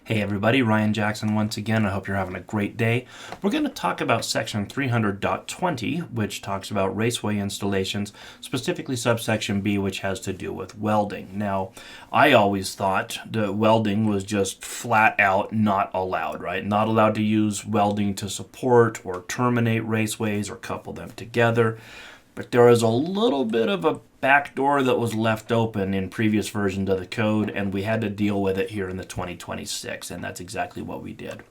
Hey everybody, Ryan Jackson once again. I hope you're having a great day. We're going to talk about section 300.20, which talks about raceway installations, specifically subsection B, which has to do with welding. Now, I always thought that welding was just flat out not allowed, right? Not allowed to use welding to support or terminate raceways or couple them together. But there is a little bit of a back door that was left open in previous versions of the code, and we had to deal with it here in the 2026, and that's exactly what we did.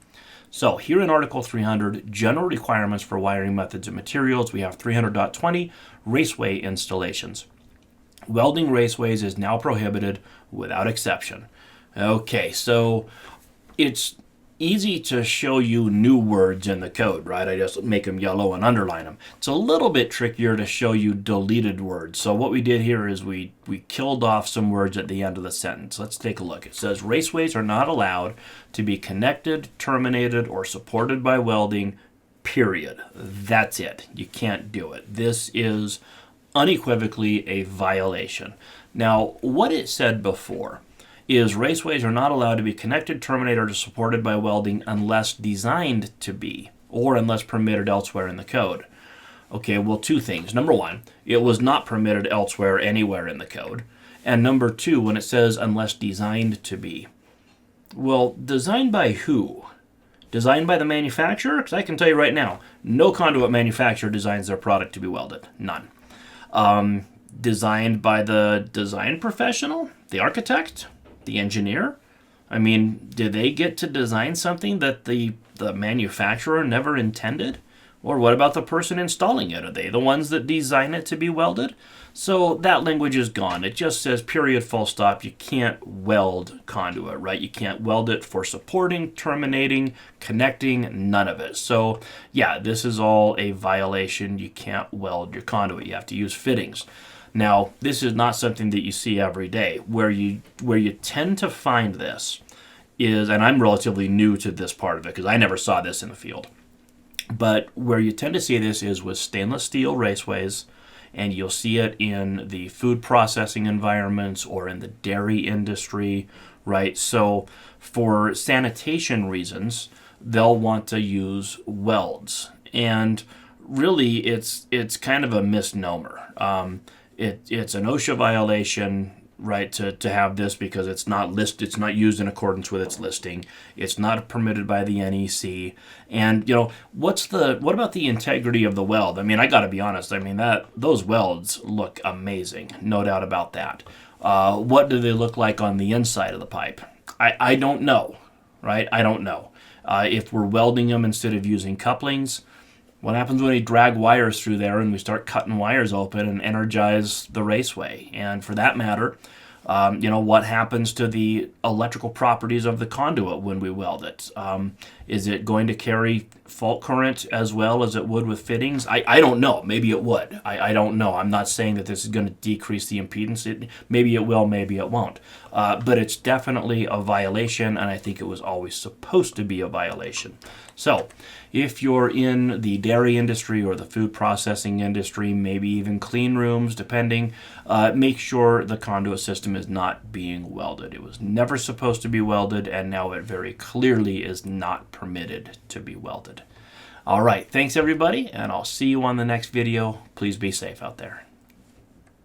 So here in Article 300, General Requirements for Wiring Methods and Materials, we have 300.20, Raceway Installations. Welding raceways is now prohibited without exception. Okay, so it's easy to show you new words in the code, right? I just make them yellow and underline them. It's a little bit trickier to show you deleted words. So what we did here is we killed off some words at the end of the sentence. Let's take a look. It says raceways are not allowed to be connected, terminated, or supported by welding, period. That's it. You can't do it. This is unequivocally a violation. Now, what it said before is raceways are not allowed to be connected, terminated, or supported by welding unless designed to be, or unless permitted elsewhere in the code. Okay, well, two things. Number one, it was not permitted elsewhere anywhere in the code. And number two, when it says unless designed to be, well, designed by who? Designed by the manufacturer? Because I can tell you right now, no conduit manufacturer designs their product to be welded. None. Designed by the design professional? The architect? The engineer? I mean, did they get to design something that the manufacturer never intended? Or what about the person installing it? Are they the ones that design it to be welded? So that language is gone. It just says period, full stop. You can't weld conduit, right? You can't weld it for supporting, terminating, connecting, none of it. So yeah, this is all a violation. You can't weld your conduit. You have to use fittings. Now, this is not something that you see every day. Where you tend to find this is, and I'm relatively new to this part of it because I never saw this in the field, but where you tend to see this is with stainless steel raceways, and you'll see it in the food processing environments or in the dairy industry, right? So for sanitation reasons, they'll want to use welds. And really, it's kind of a misnomer. It's an OSHA violation, right, to have this because it's not used in accordance with its listing. It's not permitted by the NEC. And what about the integrity of the weld? I mean, I got to be honest. I mean, those welds look amazing, no doubt about that. What do they look like on the inside of the pipe? I don't know, right? I don't know. If we're welding them instead of using couplings, what happens when we drag wires through there and we start cutting wires open and energize the raceway? And for that matter, what happens to the electrical properties of the conduit when we weld it? Is it going to carry fault current as well as it would with fittings? I don't know. Maybe it would. I don't know. I'm not saying that this is going to decrease the impedance. Maybe it will, maybe it won't. But it's definitely a violation, and I think it was always supposed to be a violation. So if you're in the dairy industry or the food processing industry, maybe even clean rooms, depending, make sure the conduit system is not being welded. It was never supposed to be welded, and now it very clearly is not permitted to be welded. All right, thanks everybody, and I'll see you on the next video. Please be safe out there.